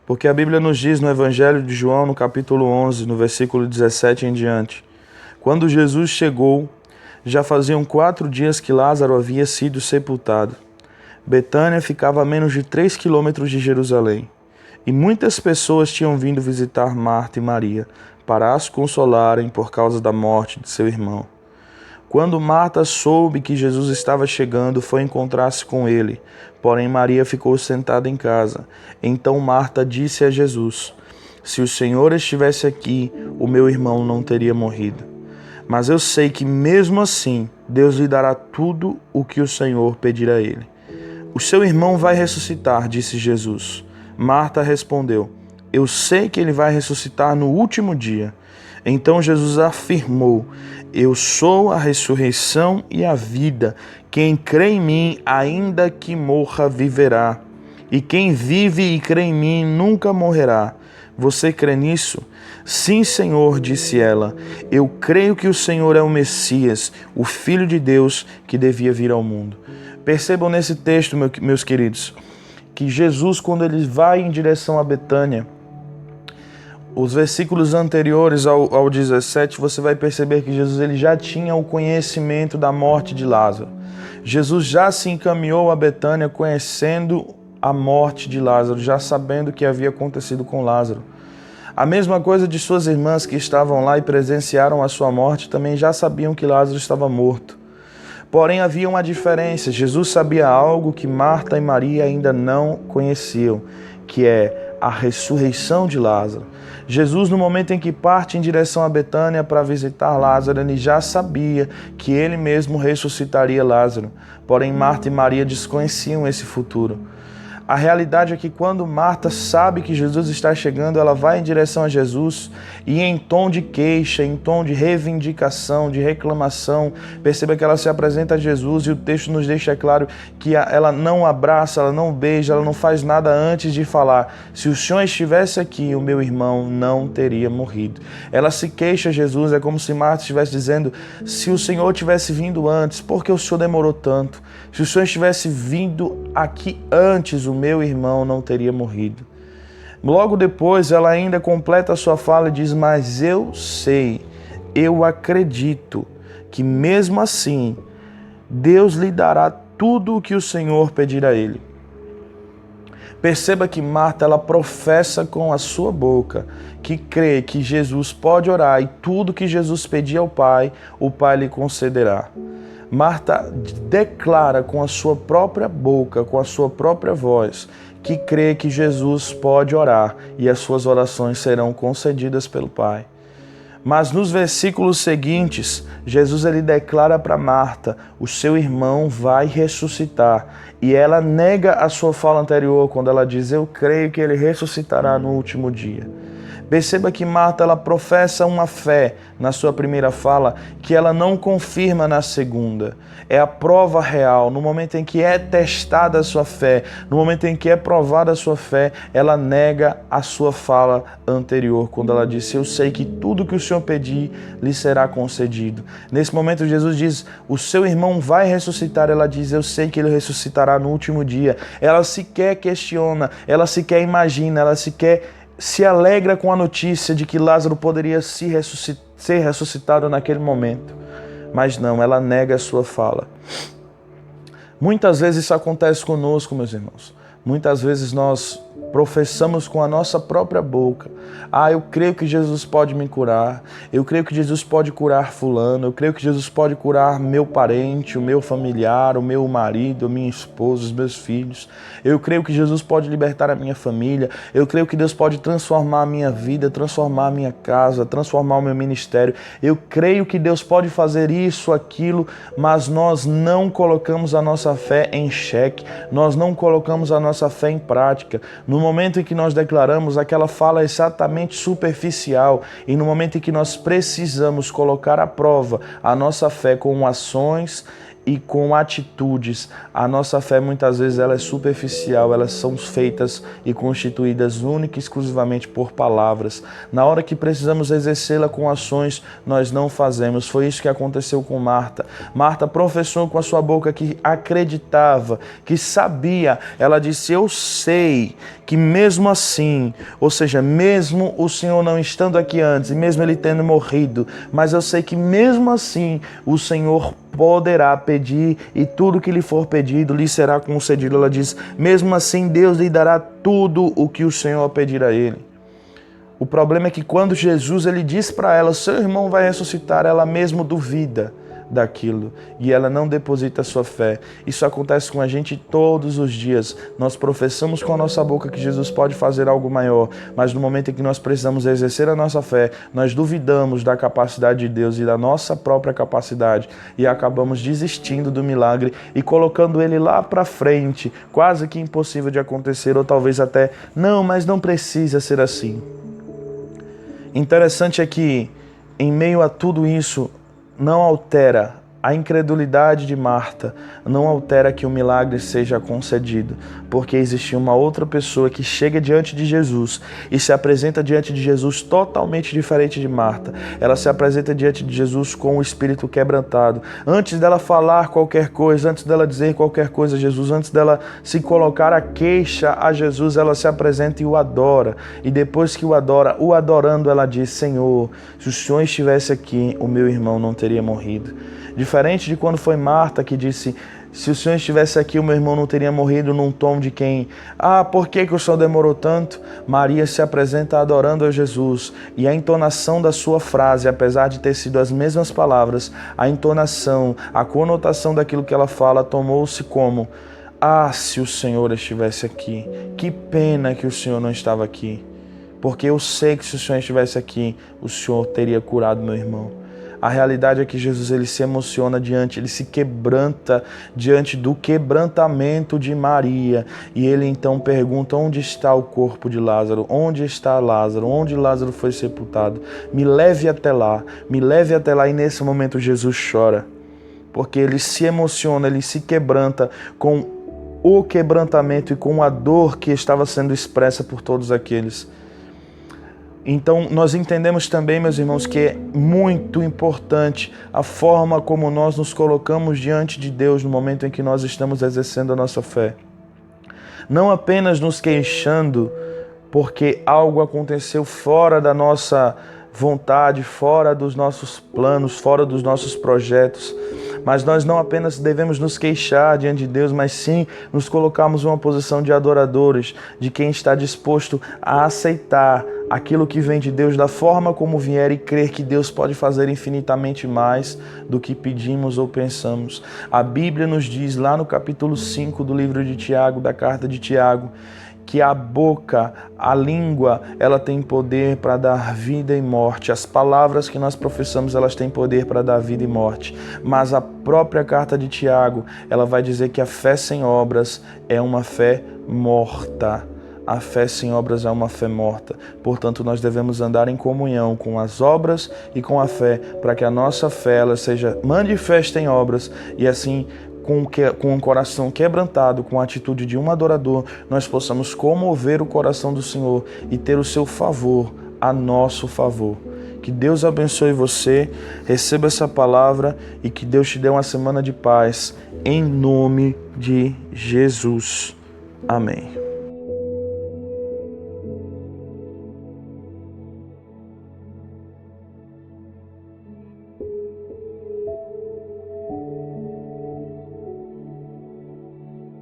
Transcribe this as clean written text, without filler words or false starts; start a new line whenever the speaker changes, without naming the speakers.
Porque a Bíblia nos diz no Evangelho de João, no capítulo 11, no versículo 17 em diante: quando Jesus chegou, já faziam 4 dias que Lázaro havia sido sepultado. Betânia ficava a menos de 3 quilômetros de Jerusalém, e muitas pessoas tinham vindo visitar Marta e Maria para as consolarem por causa da morte de seu irmão. Quando Marta soube que Jesus estava chegando, foi encontrar-se com ele, porém Maria ficou sentada em casa. Então Marta disse a Jesus: se o Senhor estivesse aqui, o meu irmão não teria morrido. Mas eu sei que mesmo assim, Deus lhe dará tudo o que o Senhor pedir a ele. O seu irmão vai ressuscitar, disse Jesus. Marta respondeu: eu sei que ele vai ressuscitar no último dia. Então Jesus afirmou: eu sou a ressurreição e a vida. Quem crê em mim, ainda que morra, viverá. E quem vive e crê em mim, nunca morrerá. Você crê nisso? Sim, Senhor, disse ela. Eu creio que o Senhor é o Messias, o Filho de Deus que devia vir ao mundo. Percebam nesse texto, meus queridos, que Jesus, quando ele vai em direção a Betânia, os versículos anteriores ao 17, você vai perceber que Jesus ele já tinha o conhecimento da morte de Lázaro. Jesus já se encaminhou a Betânia conhecendo a morte de Lázaro, já sabendo o que havia acontecido com Lázaro. A mesma coisa de suas irmãs que estavam lá e presenciaram a sua morte, também já sabiam que Lázaro estava morto. Porém, havia uma diferença. Jesus sabia algo que Marta e Maria ainda não conheciam, que é a ressurreição de Lázaro. Jesus, no momento em que parte em direção a Betânia para visitar Lázaro, ele já sabia que ele mesmo ressuscitaria Lázaro. Porém, Marta e Maria desconheciam esse futuro. A realidade é que quando Marta sabe que Jesus está chegando, ela vai em direção a Jesus e em tom de queixa, em tom de reivindicação, de reclamação, perceba que ela se apresenta a Jesus e o texto nos deixa claro que ela não abraça, ela não beija, ela não faz nada antes de falar: se o Senhor estivesse aqui, o meu irmão não teria morrido. Ela se queixa a Jesus, é como se Marta estivesse dizendo: se o Senhor tivesse vindo antes, por que o Senhor demorou tanto? Se o Senhor estivesse vindo aqui antes, o meu irmão não teria morrido. Logo depois, ela ainda completa a sua fala e diz: mas eu sei, eu acredito que mesmo assim, Deus lhe dará tudo o que o Senhor pedir a ele. Perceba que Marta, ela professa com a sua boca que crê que Jesus pode orar e tudo que Jesus pedir ao Pai, o Pai lhe concederá. Marta declara com a sua própria boca, com a sua própria voz, que crê que Jesus pode orar e as suas orações serão concedidas pelo Pai. Mas nos versículos seguintes, Jesus ele declara para Marta: o seu irmão vai ressuscitar. E ela nega a sua fala anterior quando ela diz: eu creio que ele ressuscitará no último dia. Perceba que Marta ela professa uma fé na sua primeira fala que ela não confirma na segunda. É a prova real. No momento em que é testada a sua fé, no momento em que é provada a sua fé, ela nega a sua fala anterior, quando ela disse: eu sei que tudo que o Senhor pedir lhe será concedido. Nesse momento Jesus diz: o seu irmão vai ressuscitar. Ela diz: eu sei que ele ressuscitará no último dia. Ela sequer questiona, ela sequer imagina, ela sequer se alegra com a notícia de que Lázaro poderia ser ressuscitado naquele momento. Mas não, ela nega a sua fala. Muitas vezes isso acontece conosco, meus irmãos. Muitas vezes nós professamos com a nossa própria boca: eu creio que Jesus pode me curar, eu creio que Jesus pode curar fulano, eu creio que Jesus pode curar meu parente, o meu familiar, o meu marido, a minha esposa, os meus filhos, eu creio que Jesus pode libertar a minha família, eu creio que Deus pode transformar a minha vida, transformar a minha casa, transformar o meu ministério, eu creio que Deus pode fazer isso, aquilo, mas nós não colocamos a nossa fé em xeque, nós não colocamos a nossa fé em prática. No momento em que nós declaramos, aquela fala é exatamente superficial, e no momento em que nós precisamos colocar à prova a nossa fé com ações e com atitudes. A nossa fé muitas vezes ela é superficial, elas são feitas e constituídas única e exclusivamente por palavras. Na hora que precisamos exercê-la com ações, nós não fazemos. Foi isso que aconteceu com Marta. Marta professou com a sua boca que acreditava, que sabia. Ela disse: eu sei que mesmo assim, ou seja, mesmo o Senhor não estando aqui antes, e mesmo Ele tendo morrido, mas eu sei que mesmo assim o Senhor poderá pedir e tudo que lhe for pedido lhe será concedido. Ela diz: mesmo assim Deus lhe dará tudo o que o Senhor pedir a Ele. O problema é que quando Jesus ele diz para ela: seu irmão vai ressuscitar, ela mesmo duvida daquilo e ela não deposita a sua fé. Isso acontece com a gente todos os dias. Nós professamos com a nossa boca que Jesus pode fazer algo maior, mas no momento em que nós precisamos exercer a nossa fé, nós duvidamos da capacidade de Deus e da nossa própria capacidade e acabamos desistindo do milagre e colocando ele lá para frente, quase que impossível de acontecer, ou talvez até não, mas não precisa ser assim. Interessante é que em meio a tudo isso, não altera a incredulidade de Marta, não altera que o milagre seja concedido, porque existia uma outra pessoa que chega diante de Jesus e se apresenta diante de Jesus totalmente diferente de Marta. Ela se apresenta diante de Jesus com o espírito quebrantado. Antes dela falar qualquer coisa, antes dela dizer qualquer coisa a Jesus, antes dela se colocar a queixa a Jesus, ela se apresenta e o adora. E depois que o adora, o adorando, ela diz: Senhor, se o Senhor estivesse aqui, o meu irmão não teria morrido. Diferente de quando foi Marta que disse: se o Senhor estivesse aqui, o meu irmão não teria morrido, num tom de quem: por que o Senhor demorou tanto? Maria se apresenta adorando a Jesus. E a entonação da sua frase, apesar de ter sido as mesmas palavras, a entonação, a conotação daquilo que ela fala tomou-se como: se o Senhor estivesse aqui, que pena que o Senhor não estava aqui. Porque eu sei que se o Senhor estivesse aqui, o Senhor teria curado meu irmão. A realidade é que Jesus ele se emociona ele se quebranta diante do quebrantamento de Maria. E ele então pergunta: onde está o corpo de Lázaro? Onde está Lázaro? Onde Lázaro foi sepultado? Me leve até lá, me leve até lá. E nesse momento Jesus chora, porque ele se emociona, ele se quebranta com o quebrantamento e com a dor que estava sendo expressa por todos aqueles. Então, nós entendemos também, meus irmãos, que é muito importante a forma como nós nos colocamos diante de Deus no momento em que nós estamos exercendo a nossa fé. Não apenas nos queixando porque algo aconteceu fora da nossa vontade, fora dos nossos planos, fora dos nossos projetos, mas nós não apenas devemos nos queixar diante de Deus, mas sim nos colocarmos em uma posição de adoradores, de quem está disposto a aceitar aquilo que vem de Deus da forma como vier e crer que Deus pode fazer infinitamente mais do que pedimos ou pensamos. A Bíblia nos diz lá no capítulo 5 do livro de Tiago, da carta de Tiago, que a boca, a língua, ela tem poder para dar vida e morte. As palavras que nós professamos, elas têm poder para dar vida e morte. Mas a própria carta de Tiago, ela vai dizer que a fé sem obras é uma fé morta. A fé sem obras é uma fé morta. Portanto, nós devemos andar em comunhão com as obras e com a fé, para que a nossa fé ela seja manifesta em obras e assim, com um coração quebrantado, com a atitude de um adorador, nós possamos comover o coração do Senhor e ter o seu favor a nosso favor. Que Deus abençoe você, receba essa palavra e que Deus te dê uma semana de paz, em nome de Jesus. Amém.